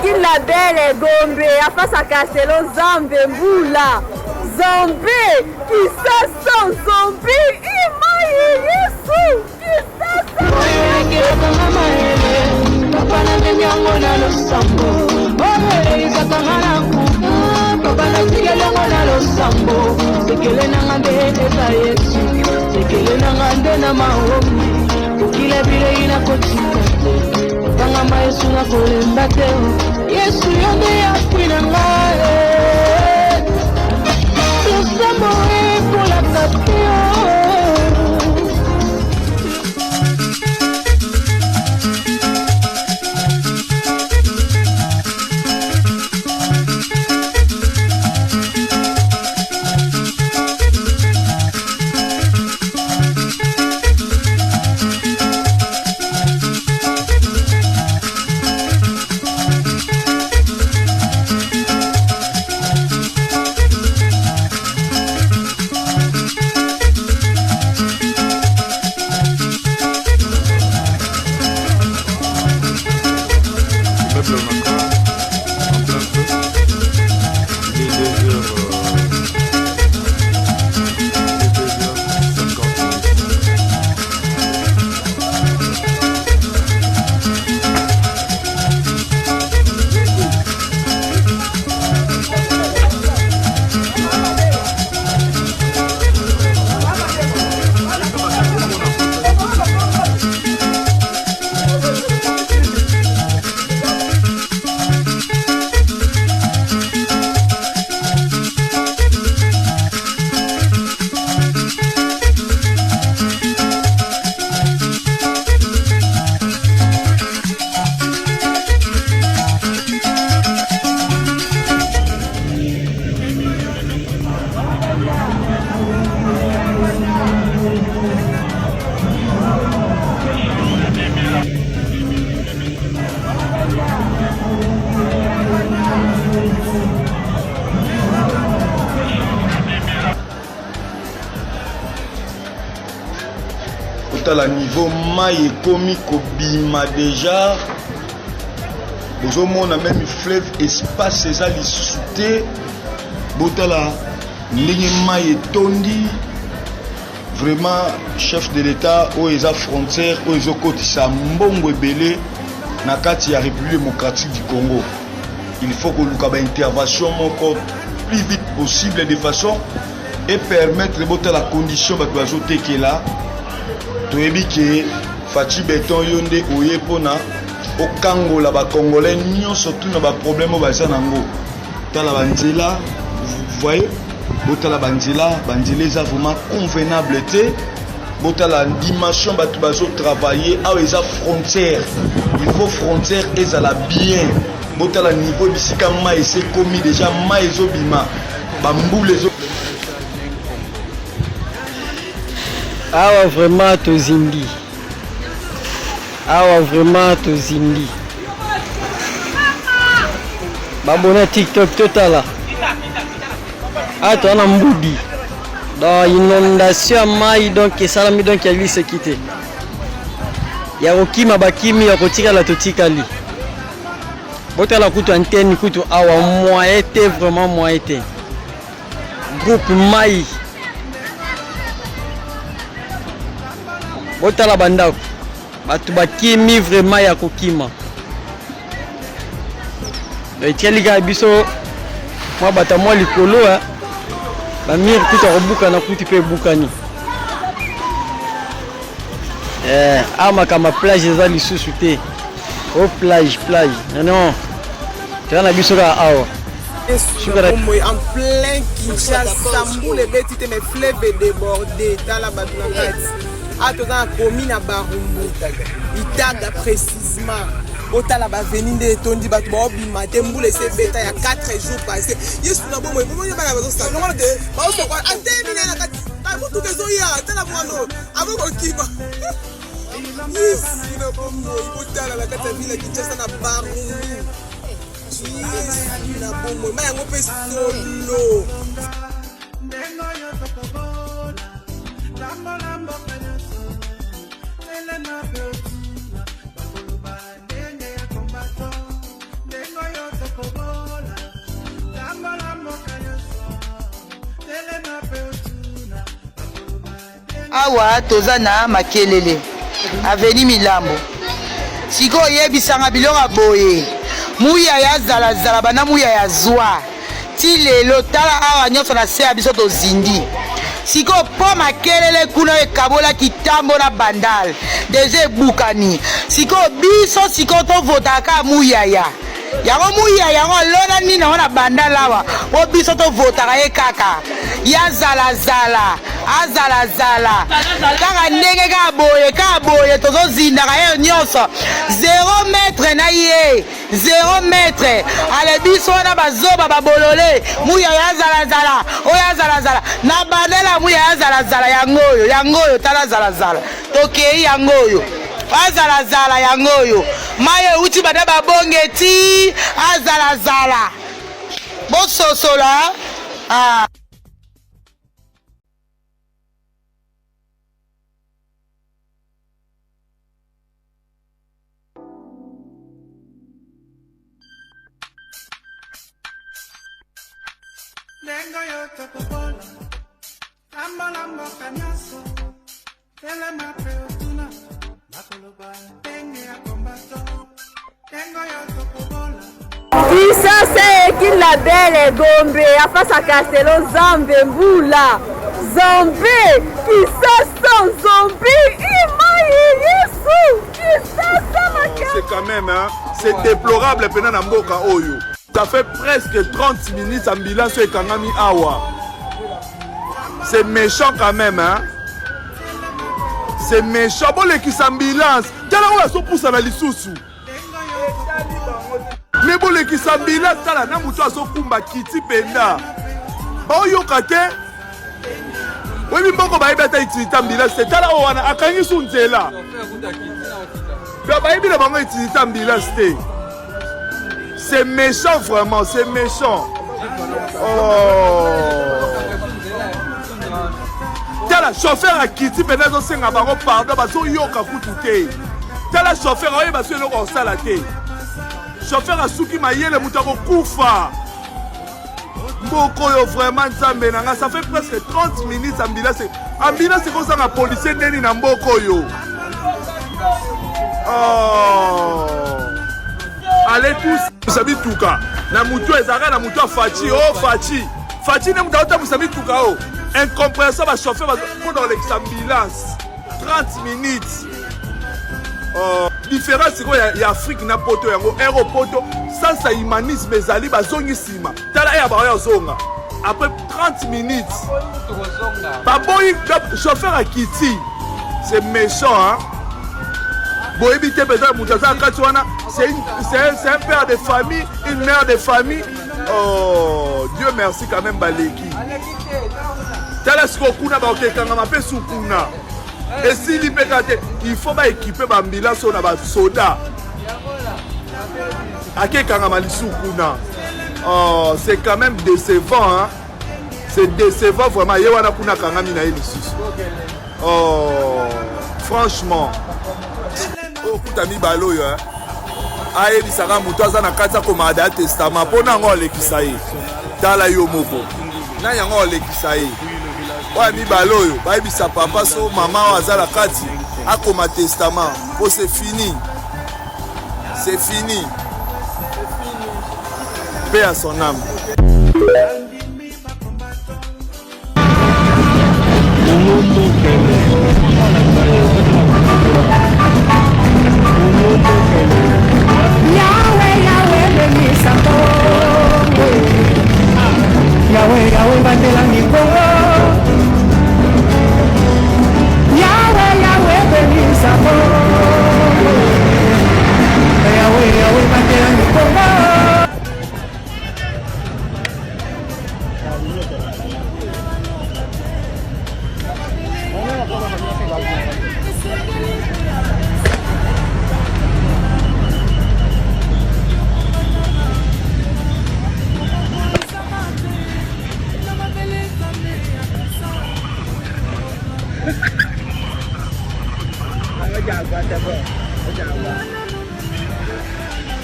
Rekin la belle Gombe, à face à Castello, Zambe, Moula, Zambé, qui s'asson, Zambé, Imaï, Yesu, qui s'asson. Tanga maesu na kolemba te Yesu yonde ya kwina ngae Tusamo pour la tapio à niveau mai ekomi kobima déjà bozomona même fleuve espace eza lisusu te botala ndenge mai etondi vraiment chef de l'état oyo eza frontière oyo ezokotisa mbongo ebele na kati ya République démocratique du Congo. Il faut koluka ba intervention moko plus vite possible de façon et permettre botala condition bato bazotekela toyebi ke Fachi Beton yonde oye pona okangola ba congolais nyonso tuna ba problème baza nango tala banzela vous voyez botala banzela eza vraiment convenable te botala dimension bato bazo travailler a eza frontière il faut frontière ezala bien botala niveau bisika ma ese komi déjà ma ezobima bambule ezo awa vraiment tozindi awa vraiment tozindi babona TikTok totala atona mbudi dans inondation mai donc esalami donc ya lise kite ya kokima bakimi ya kotikala totikali botala kutu antenne kutu awa moyen te vraiment moyen te groupe mai botala bandako batu bakimi vraiment ya kokima etialika biso mwa bata mwa likolo bamir kutu akobuka na kuti pe bukani amakama plage eza lisusu te o plage non tena biso ka awa en plein Kinshasa mboule betite mes fleuves débordés tala batu na kati atoza komi na Barumbu Itaga précisément otala ba veni nde tondi batu ba obima te mboule se beta ya 4 jours passé yesu na bomo bomo bana bazo sa non te ba oso kwa anteni na kati ba mutu kezo ya tala mwano aboko kiba yesu na bomo otala la kati vile Kinshasa na Barumbu yesu na bomo ma yango pe solo Elena awa toza na Makelele aveni Milambo siko yebisanga biloko boye muya ya zala bana muya ya zwa ti lelo tala awa nyonso na se ya biso tozindi siko po Makelele kuna ekabola kitambo na bandal deja ebukani siko biso siko tovotaka muyaya yango muya yango lona nini nango na bandal awa po biso tovotaka ye kaka ya zala kaka ndenge ka boye tozozindaka ye nyonso 0 metre na ye 0 metre ale biso wana bazoba babolole muya ya zala oya zala na bandela muya ya zala yangoyo tala zala tokei yangoyo azala yangoyo maye uti bada babonge ti azala bososola Tengo yo topopola, lambo cañazo, tele mapeotuna, makoloba, tengue a combato, tengo yo topopola. Kisasa ekila bele Gombe afasa Castelo Zambe Mbula Zambe Kisasa Zambe Imaye Yesu Kisasa c'est quand même hein, c'est déplorable pendant na mboka oyo. Ça fait presque 30 minutes ambulance et Kangami Awa. C'est méchant quand même, hein. C'est méchant. Bon, les ambulance. Quelle heure est-ce pousse à la lissoussou? Mais bon, les ambulance, t'as la namoutou à son kumba kiti penda. Bon, yo kate. Oui, mais bon, on va y mettre une ambulance. C'est là où on a kangi sunzela. Mais on va y mettre une ambulance. C'est méchant vraiment, c'est méchant. Oh. T'as la chauffeur à Kitty, maintenant on s'est pardon, parce que yo ka futuke. T'as la chauffeur à parce que l'on a salaté. Chauffeur à Souki Maye le moutako Koufa. Moko vraiment Zambé, ça fait presque 30 minutes ambulance. Ambulance c'est comme ça la policier neni na mboko yo. Oh. Allez tous, vous savez tout cas. Na mutu ezara na mutu Fachi, oh Fachi. Fachi na mutu vous savez tout cas oh. Incompréhensible à chauffeur pour dans l'exambulance. 30 minutes. Oh, différence c'est quoi il y a Afrique na poto yango aéropoto sans ça humanisme ezali bazongi sima. Tala ya ba ya zonga. Après 30 minutes. Pas bon chauffeur à Kitty. C'est méchant hein. C'est un père de famille, une mère de famille. Oh, Dieu merci quand même Baleki. Et s'il il faut équiper l'ambulance ou un soda. Oh, c'est quand même décevant. Hein? C'est décevant vraiment. Oh, franchement. Oh, putain, mi balo yo, hein. Aye, bisaka mutu aza na kati ya komada testament po na ngo lekisa ye. Tala yo moko. Na yango lekisa ye. Wa mi balo yo, ba bisa papa so mama aza na kati akoma testament. Oh, c'est fini. C'est fini. Paix à son âme. Yahweh, batela mikongo. Yahweh, benisa bongo. Yahweh, batela mikongo.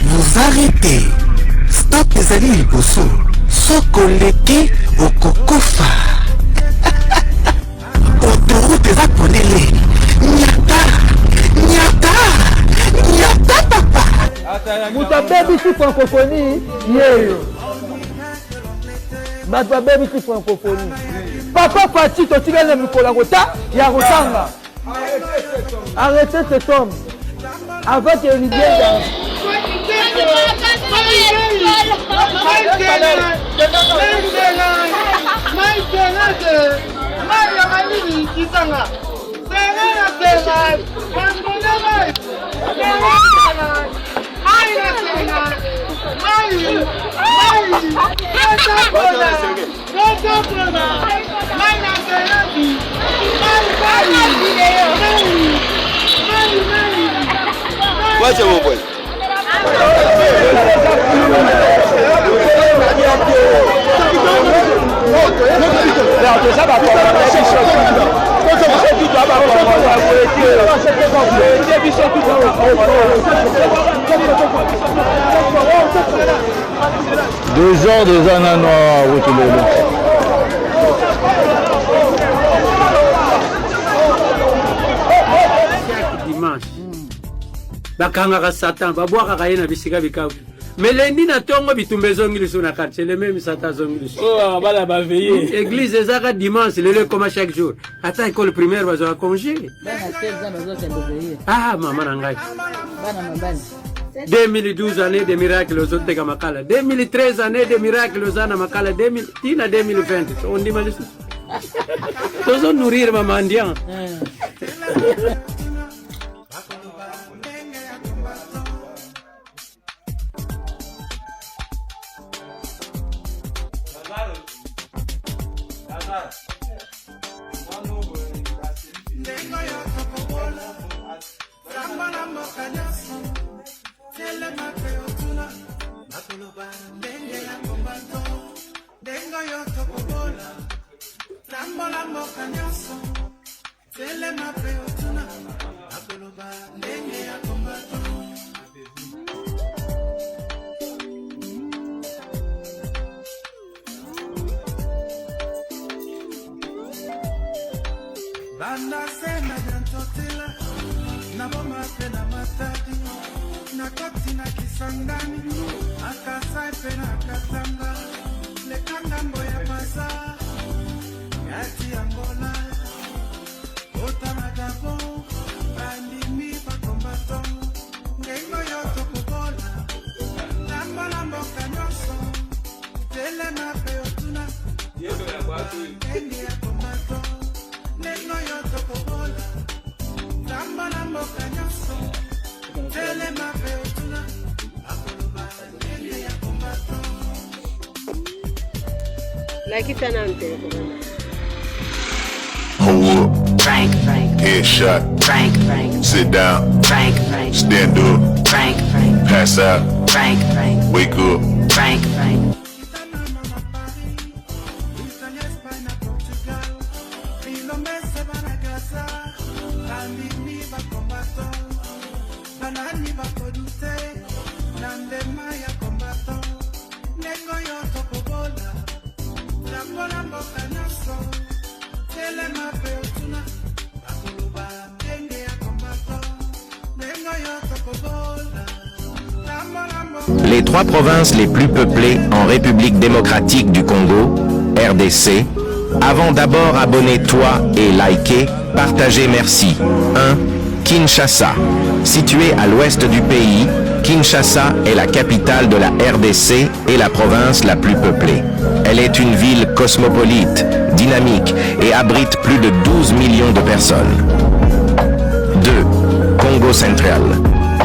Vous arrêtez. Stop ezali liboso. Sokoleke okokofa. Autoroute eza ponele nyata papa moto abebisi francophonie yeyo bato babebisi francophonie papa Faci totikele mikolo ya kotanga arrêtez cet homme avec Olivier Wacha mbona. Deux ans à Routulolo. Dimanche. Bakangaka Satan, babwaka ye na bisika bikabu. Mais lundi na tongo bitumbe zongi sur na quartier, le même Satan zongi. Oh, bala ba veiller. Église ezaka dimanche, le comme chaque jour. Ata école primaire bazo congé. Ah, maman nangai. 2012 année de miracles aux autres Makala. 2013 année de miracles aux Anna Makala. 2020. On dit mal. Tous nourrir maman indian. Banda sena jantotela na boma pena matadi na koti na kisangani akasai pena katanga le kangambo ya pasa yati Angola otana Gabon bandimi bakombato ngengo yoto kubola lamba lambo kanyoso tele na peotuna yeso ya kwatu ngengi ya kombato nengo yoto kubola lamba lambo kanyoso tele na peotuna akoloba ngengi ya kombato like it anante Hold up. Frank. Headshot. Frank. Sit down. Frank. Stand up. Frank. Pass out. Frank. Wake up. Frank. Les trois provinces les plus peuplées en République démocratique du Congo, RDC. Avant d'abord, abonnez-toi et likez, partagez, merci. 1. Kinshasa. Située à l'ouest du pays, Kinshasa est la capitale de la RDC et la province la plus peuplée. Elle est une ville cosmopolite, dynamique et abrite plus de 12 millions de personnes. 2. Congo central.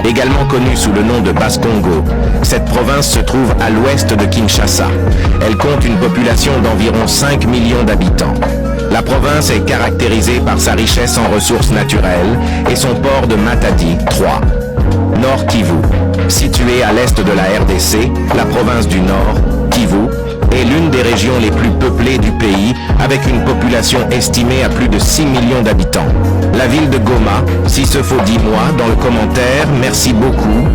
Également connue sous le nom de Basse-Congo, cette province se trouve à l'ouest de Kinshasa. Elle compte une population d'environ 5 millions d'habitants. La province est caractérisée par sa richesse en ressources naturelles et son port de Matadi, 3. Nord Kivu. Située à l'est de la RDC, la province du Nord, Kivu, est l'une des régions les plus peuplées du pays, avec une population estimée à plus de 6 millions d'habitants. La ville de Goma, si ce faut dis-moi dans le commentaire, merci beaucoup,